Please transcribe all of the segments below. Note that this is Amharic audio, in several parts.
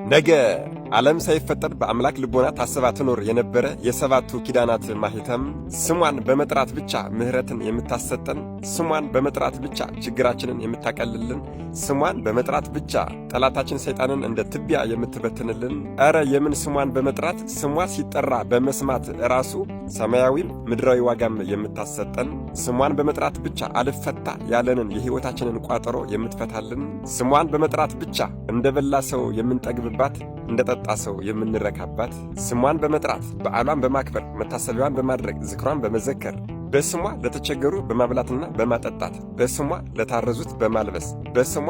ነገ ዓለም ሳይፈጠር በአምላክ ልቦና ታስባ ትኖር የነበረ የሰባቱ ኪዳናት ማኅተም ስሟን በመጥራት ብቻ ምሕረትን የምታሰጠን፣ ስሟን በመጥራት ብቻ ችግራችንን የምታቀልልን፣ ስሟን በመጥራት ብቻ ጠላታችን ሰይጣንን እንደ ትቢያ የምትበትንልን፣ ኧረ የምን ስሟን በመጥራት ስሟ ሲጠራ በመስማት ራሱ ሰማያዊም ምድራዊ ዋጋም የምታሰጠን፣ ስሟን በመጥራት ብቻ አልፈታ ያለንን የሕይወታችንን ቋጠሮ የምትፈታልን፣ ስሟን በመጥራት ብቻ እንደበላ ሰው የምንጠግብባት እንደ ጠጣ ሰው የምንረካባት፣ ስሟን በመጥራት በዓሏን በማክበር መታሰቢያዋን በማድረግ ዝክሯን በመዘከር በስሟ ለተቸገሩ በማብላትና በማጠጣት በስሟ ለታረዙት በማልበስ በስሟ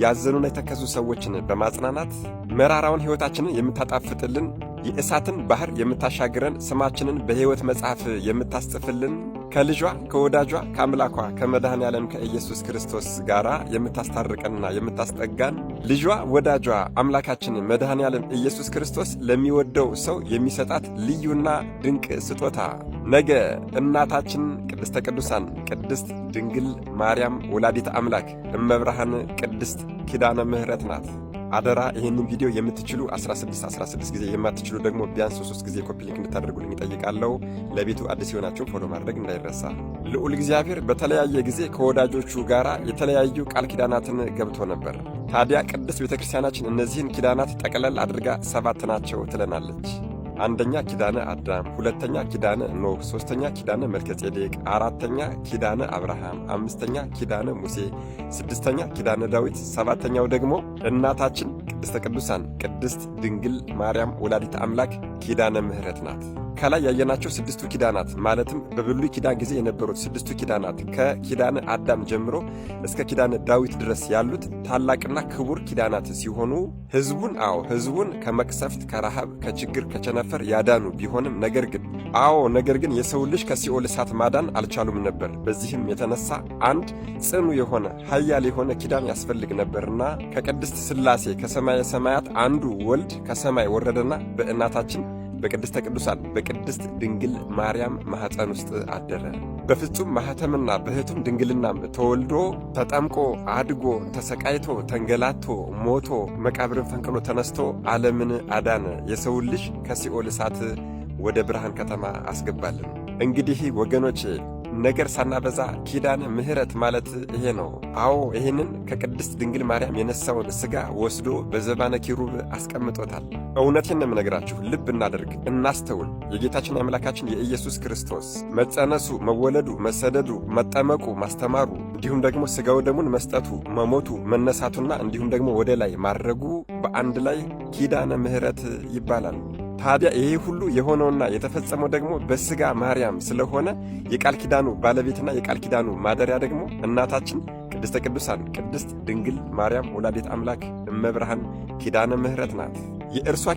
ያዘኑና የተከዙ ሰዎችን በማጽናናት መራራውን ሕይወታችንን የምታጣፍጥልን፣ የእሳትን ባህር የምታሻግረን፣ ስማችንን በሕይወት መጽሐፍ የምታስጽፍልን፣ ከልጇ ከወዳጇ ከአምላኳ ከመድኃኔ ዓለም ከኢየሱስ ክርስቶስ ጋር የምታስታርቀንና የምታስጠጋን፣ ልጇ ወዳጇ አምላካችን መድኃኔ ዓለም ኢየሱስ ክርስቶስ ለሚወደው ሰው የሚሰጣት ልዩና ድንቅ ስጦታ ነገ እናታችን ቅድስተ ቅዱሳን ቅድስት ድንግል ማርያም ወላዲተ አምላክ እመብርሃን ቅድስት ኪዳነ ምሕረት ናት። አደራ ይህንን ቪዲዮ የምትችሉ 16 ጊዜ የማትችሉ ደግሞ ቢያንስ 3 ጊዜ ኮፒ ሊንክ እንድታደርጉልኝ እጠይቃለሁ። ለቤቱ አዲስ የሆናችሁ ፎሎ ማድረግ እንዳይረሳ። ልዑል እግዚአብሔር በተለያየ ጊዜ ከወዳጆቹ ጋር የተለያዩ ቃል ኪዳናትን ገብቶ ነበር። ታዲያ ቅድስት ቤተክርስቲያናችን እነዚህን ኪዳናት ጠቅለል አድርጋ 7 ናቸው ትለናለች። አንደኛ ኪዳነ አዳም፣ ሁለተኛ ኪዳነ ኖህ፣ ሶስተኛ ኪዳነ መልከጼዴቅ፣ አራተኛ ኪዳነ አብርሃም፣ አምስተኛ ኪዳነ ሙሴ፣ ስድስተኛ ኪዳነ ዳዊት፣ ሰባተኛው ደግሞ እናታችን ቅድስተ ቅዱሳን ቅድስት ድንግል ማርያም ወላዲተ አምላክ ኪዳነ ምሕረት ናት። ከላይ ያየናቸው 6ቱ ኪዳናት ማለትም በብሉይ ኪዳን ጊዜ የነበሩት 6ቱ ኪዳናት ከኪዳነ አዳም ጀምሮ እስከ ኪዳነ ዳዊት ድረስ ያሉት ታላቅና ክቡር ኪዳናት ሲሆኑ ሕዝቡን ከመቅሰፍት፣ ከረሃብ፣ ከችግር፣ ከቸነፈር ያዳኑ ቢሆንም ነገር ግን የሰው ልጅ ከሲኦል እሳት ማዳን አልቻሉም ነበር። በዚህም የተነሳ አንድ ጽኑ የሆነ ኃያል የሆነ ኪዳን ያስፈልግ ነበርና ከቅድስት ሥላሴ ከሰማየ ሰማያት አንዱ ወልድ ከሰማይ ወረደና በእናታችን በቅድስተ ቅዱሳን በቅድስት ድንግል ማርያም ማኅፀን ውስጥ አደረ። በፍጹም ማኅተምና በሕቱም ድንግልናም ተወልዶ ተጠምቆ አድጎ ተሰቃይቶ ተንገላቶ ሞቶ መቃብርን ፈንቅሎ ተነስቶ ዓለምን አዳነ። የሰውን ልጅ ከሲኦል እሳት ወደ ብርሃን ከተማ አስገባልን። እንግዲህ ወገኖች ነገር ሳናበዛ ኪዳነ ምሕረት ማለት ይሄ ነው። አዎ ይህንን ከቅድስት ድንግል ማርያም የነሳውን ሥጋ ወስዶ በዘባነ ኪሩብ አስቀምጦታል። እውነቴን ነው የምነግራችሁ። ልብ እናደርግ፣ እናስተውል። የጌታችን የአምላካችን የኢየሱስ ክርስቶስ መጸነሱ፣ መወለዱ፣ መሰደዱ፣ መጠመቁ፣ ማስተማሩ እንዲሁም ደግሞ ሥጋው ደሙን መስጠቱ፣ መሞቱ፣ መነሳቱና እንዲሁም ደግሞ ወደ ላይ ማድረጉ በአንድ ላይ ኪዳነ ምሕረት ይባላል። ታዲያ ይሄ ሁሉ የሆነውና የተፈጸመው ደግሞ በሥጋ ማርያም ስለሆነ የቃል ኪዳኑ ባለቤትና የቃል ኪዳኑ ማደሪያ ደግሞ እናታችን ቅድስተ ቅዱሳን ቅድስት ድንግል ማርያም ወላዲተ አምላክ እመብርሃን ኪዳነ ምሕረት ናት። የእርሷ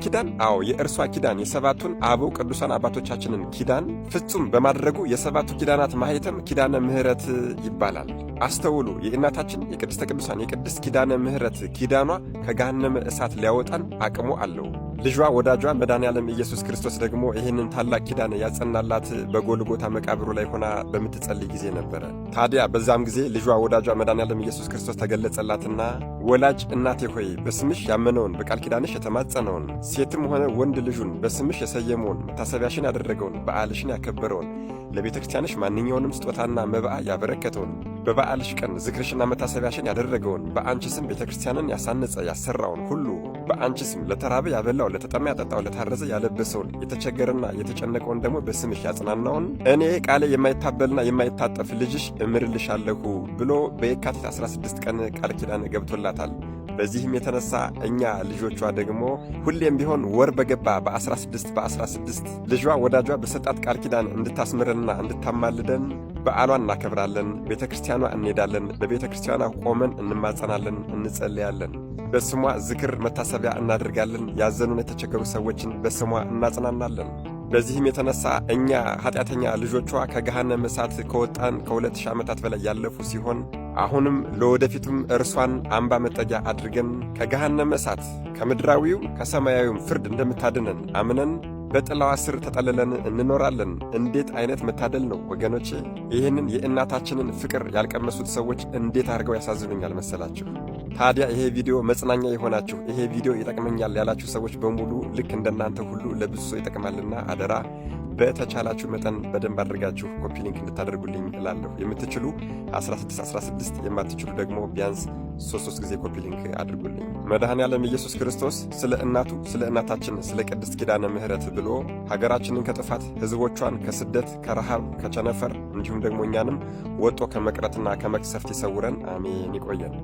ኪዳን የሰባቱን አበው ቅዱሳን አባቶቻችንን ኪዳን ፍጹም በማድረጉ የሰባቱ ኪዳናት ማኅተም ኪዳነ ምሕረት ይባላል። አስተውሉ። የእናታችን የቅድስተ ቅዱሳን የቅድስት ኪዳነ ምሕረት ኪዳኗ ከገሃነመ እሳት ሊያወጣን አቅሙ አለው። ልጇ ወዳጇ መድኃኔ ዓለም ኢየሱስ ክርስቶስ ደግሞ ይህንን ታላቅ ኪዳን ያጸናላት በጎልጎታ መቃብሩ ላይ ሆና በምትጸልይ ጊዜ ነበረ። ታዲያ በዛም ጊዜ ልጇ ወዳጇ መድኃኔ ዓለም ኢየሱስ ክርስቶስ ተገለጸላትና ወላጅ እናቴ ሆይ በስምሽ ያመነውን በቃል ኪዳንሽ የተማጸነውን ሴትም ሆነ ወንድ ልጁን በስምሽ የሰየመውን መታሰቢያሽን ያደረገውን በዓልሽን ያከበረውን ለቤተ ክርስቲያንሽ ማንኛውንም ስጦታና መብዓ ያበረከተውን በበዓልሽ ቀን ዝክርሽና መታሰቢያሽን ያደረገውን በአንቺ ስም ቤተ ክርስቲያንን ያሳነጸ ያሰራውን ሁሉ በአንቺ ስም ለተራበ ያበላው፣ ለተጠማ ያጠጣው፣ ለታረዘ ያለበሰውን፣ የተቸገረና የተጨነቀውን ደግሞ በስምሽ ያጽናናውን እኔ ቃሌ የማይታበልና የማይታጠፍ ልጅሽ እምርልሻለሁ ብሎ በየካቲት 16 ቀን ቃል ኪዳን ገብቶላታል። በዚህም የተነሳ እኛ ልጆቿ ደግሞ ሁሌም ቢሆን ወር በገባ በ16 ልጇ ወዳጇ በሰጣት ቃል ኪዳን እንድታስምረንና እንድታማልደን በዓሏን እናከብራለን። ቤተ ክርስቲያኗ እንሄዳለን። በቤተ ክርስቲያኗ ቆመን እንማጸናለን፣ እንጸልያለን። በስሟ ዝክር መታሰቢያ እናደርጋለን። ያዘኑን የተቸገሩ ሰዎችን በስሟ እናጽናናለን። በዚህም የተነሳ እኛ ኃጢአተኛ ልጆቿ ከገሃነመ እሳት ከወጣን ከ2000 ዓመታት በላይ ያለፉ ሲሆን አሁንም ለወደፊቱም እርሷን አምባ መጠጊያ አድርገን ከገሃነመ እሳት ከምድራዊው ከሰማያዊውም ፍርድ እንደምታድነን አምነን በጥላዋ ስር ተጠልለን እንኖራለን። እንዴት አይነት መታደል ነው ወገኖቼ! ይህንን የእናታችንን ፍቅር ያልቀመሱት ሰዎች እንዴት አድርገው ያሳዝኑኛል መሰላችሁ! ታዲያ ይሄ ቪዲዮ መጽናኛ የሆናችሁ ይሄ ቪዲዮ ይጠቅመኛል ያላችሁ ሰዎች በሙሉ ልክ እንደናንተ ሁሉ ለብዙ ሰው ይጠቅማልና አደራ በተቻላችሁ መጠን በደንብ አድርጋችሁ ኮፒ ሊንክ እንድታደርጉልኝ እላለሁ። የምትችሉ 16 የማትችሉ ደግሞ ቢያንስ 3 ጊዜ ኮፒ ሊንክ አድርጉልኝ። መድኃኔዓለም ኢየሱስ ክርስቶስ ስለ እናቱ ስለ እናታችን ስለ ቅድስት ኪዳነ ምሕረት ብሎ ሀገራችንን ከጥፋት ሕዝቦቿን ከስደት ከረሃብ ከቸነፈር እንዲሁም ደግሞ እኛንም ወጦ ከመቅረትና ከመቅሰፍት ይሰውረን። አሜን። ይቆየን።